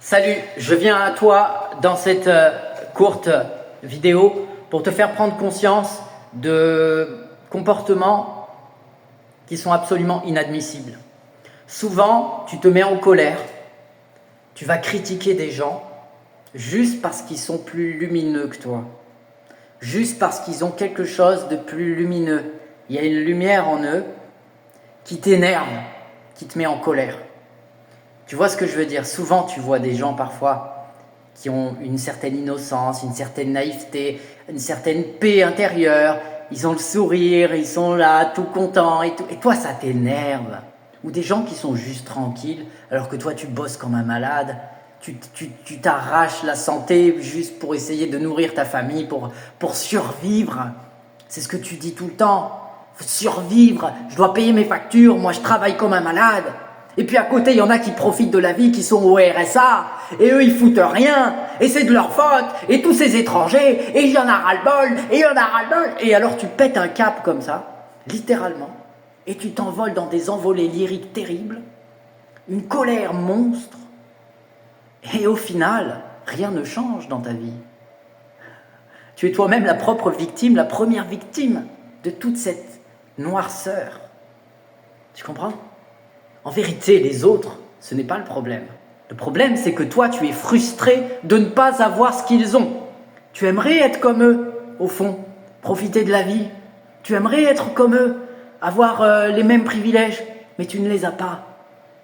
Salut, je viens à toi dans cette courte vidéo pour te faire prendre conscience de comportements qui sont absolument inadmissibles. Souvent, tu te mets en colère, tu vas critiquer des gens juste parce qu'ils sont plus lumineux que toi, juste parce qu'ils ont quelque chose de plus lumineux. Il y a une lumière en eux qui t'énerve, qui te met en colère. Tu vois ce que je veux dire? Souvent, tu vois des gens parfois qui ont une certaine innocence, une certaine naïveté, une certaine paix intérieure. Ils ont le sourire, ils sont là, tout contents et tout. Et toi, ça t'énerve. Ou des gens qui sont juste tranquilles, alors que toi, tu bosses comme un malade. Tu t'arraches la santé juste pour essayer de nourrir ta famille, pour survivre. C'est ce que tu dis tout le temps. Faut survivre, je dois payer mes factures, moi je travaille comme un malade. Et puis à côté, il y en a qui profitent de la vie, qui sont au RSA, et eux, ils foutent rien, et c'est de leur faute, et tous ces étrangers, et il y en a ras-le-bol, et il y en a ras-le-bol. Et alors tu pètes un cap comme ça, littéralement, et tu t'envoles dans des envolées lyriques terribles, une colère monstre, et au final, rien ne change dans ta vie. Tu es toi-même la propre victime, la première victime de toute cette noirceur. Tu comprends ? En vérité, les autres, ce n'est pas le problème. Le problème, c'est que toi, tu es frustré de ne pas avoir ce qu'ils ont. Tu aimerais être comme eux, au fond, profiter de la vie. Tu aimerais être comme eux, avoir les mêmes privilèges, mais tu ne les as pas.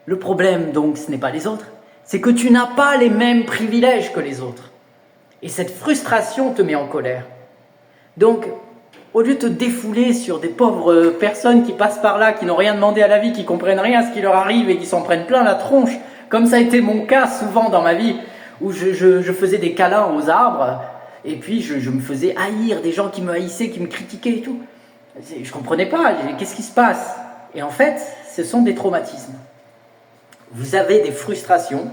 Le problème, donc, ce n'est pas les autres, c'est que tu n'as pas les mêmes privilèges que les autres. Et cette frustration te met en colère. Donc, au lieu de te défouler sur des pauvres personnes qui passent par là, qui n'ont rien demandé à la vie, qui comprennent rien à ce qui leur arrive et qui s'en prennent plein la tronche, comme ça a été mon cas souvent dans ma vie, où je faisais des câlins aux arbres, et puis je me faisais haïr, des gens qui me haïssaient, qui me critiquaient et tout. Je comprenais pas, qu'est-ce qui se passe? Et en fait, ce sont des traumatismes. Vous avez des frustrations,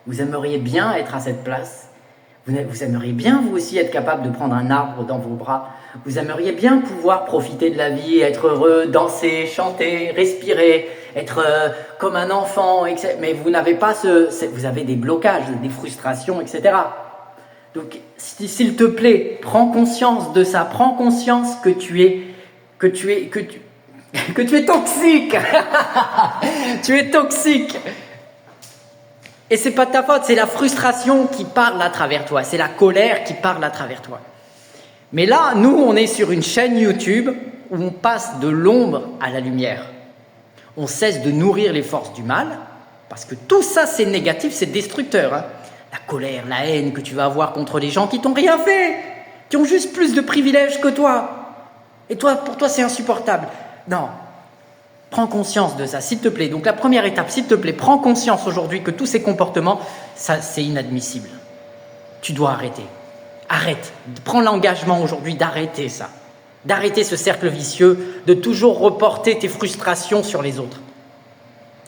vous aimeriez bien être à cette place, vous aimeriez bien vous aussi être capable de prendre un arbre dans vos bras. Vous aimeriez bien pouvoir profiter de la vie, être heureux, danser, chanter, respirer, être comme un enfant, etc. Mais vous n'avez pas vous avez des blocages, des frustrations, etc. Donc, s'il te plaît, prends conscience de ça. Prends conscience que tu es toxique. Tu es toxique. Et c'est pas de ta faute, c'est la frustration qui parle à travers toi, c'est la colère qui parle à travers toi. Mais là, nous, on est sur une chaîne YouTube où on passe de l'ombre à la lumière. On cesse de nourrir les forces du mal, parce que tout ça, c'est négatif, c'est destructeur. Hein. La colère, la haine que tu vas avoir contre les gens qui t'ont rien fait, qui ont juste plus de privilèges que toi. Et toi, pour toi, c'est insupportable. Non. Prends conscience de ça, s'il te plaît. Donc la première étape, s'il te plaît, prends conscience aujourd'hui que tous ces comportements, ça, c'est inadmissible. Tu dois arrêter. Arrête. Prends l'engagement aujourd'hui d'arrêter ça. D'arrêter ce cercle vicieux, de toujours reporter tes frustrations sur les autres.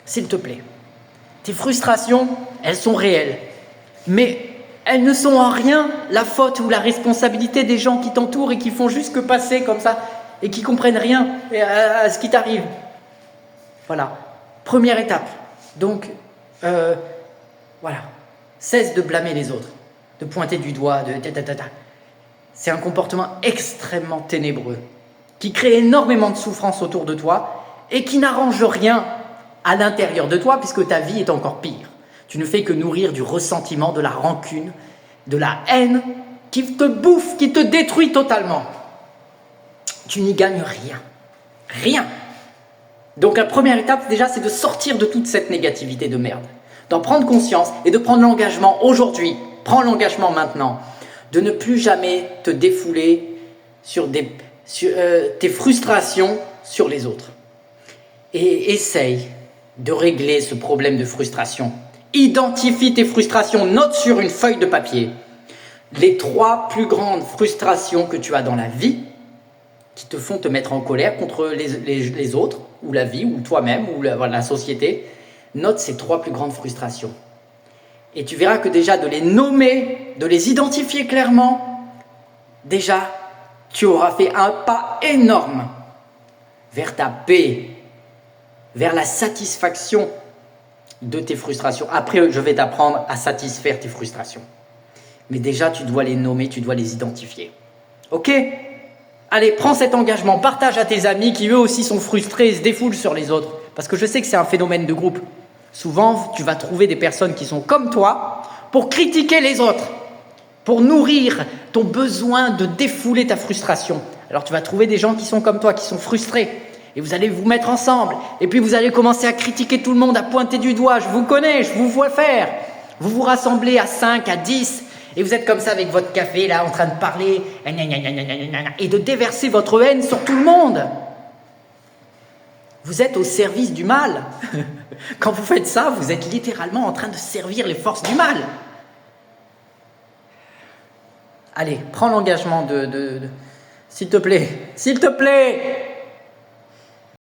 S'il te plaît. Tes frustrations, elles sont réelles. Mais elles ne sont en rien la faute ou la responsabilité des gens qui t'entourent et qui font juste que passer comme ça et qui comprennent rien à ce qui t'arrive. Voilà, première étape. Donc, voilà, cesse de blâmer les autres, de pointer du doigt, C'est un comportement extrêmement ténébreux, qui crée énormément de souffrance autour de toi et qui n'arrange rien à l'intérieur de toi, puisque ta vie est encore pire. Tu ne fais que nourrir du ressentiment, de la rancune, de la haine, qui te bouffe, qui te détruit totalement. Tu n'y gagnes rien. Rien. Donc la première étape déjà, c'est de sortir de toute cette négativité de merde, d'en prendre conscience et de prendre l'engagement aujourd'hui, prends l'engagement maintenant, de ne plus jamais te défouler sur tes frustrations sur les autres. Et essaye de régler ce problème de frustration. Identifie tes frustrations, note sur une feuille de papier les 3 plus grandes frustrations que tu as dans la vie qui te font te mettre en colère contre les autres, ou la vie, ou toi-même, ou la société. Note ces 3 plus grandes frustrations. Et tu verras que déjà de les nommer, de les identifier clairement, déjà, tu auras fait un pas énorme vers ta paix, vers la satisfaction de tes frustrations. Après, je vais t'apprendre à satisfaire tes frustrations. Mais déjà, tu dois les nommer, tu dois les identifier. Ok? Allez, prends cet engagement, partage à tes amis qui eux aussi sont frustrés et se défoulent sur les autres. Parce que je sais que c'est un phénomène de groupe. Souvent, tu vas trouver des personnes qui sont comme toi pour critiquer les autres, pour nourrir ton besoin de défouler ta frustration. Alors tu vas trouver des gens qui sont comme toi, qui sont frustrés. Et vous allez vous mettre ensemble. Et puis vous allez commencer à critiquer tout le monde, à pointer du doigt. Je vous connais, je vous vois faire. Vous vous rassemblez à 5, à 10. Et vous êtes comme ça avec votre café, là, en train de parler. Et de déverser votre haine sur tout le monde. Vous êtes au service du mal. Quand vous faites ça, vous êtes littéralement en train de servir les forces du mal. Allez, prends l'engagement de s'il te plaît,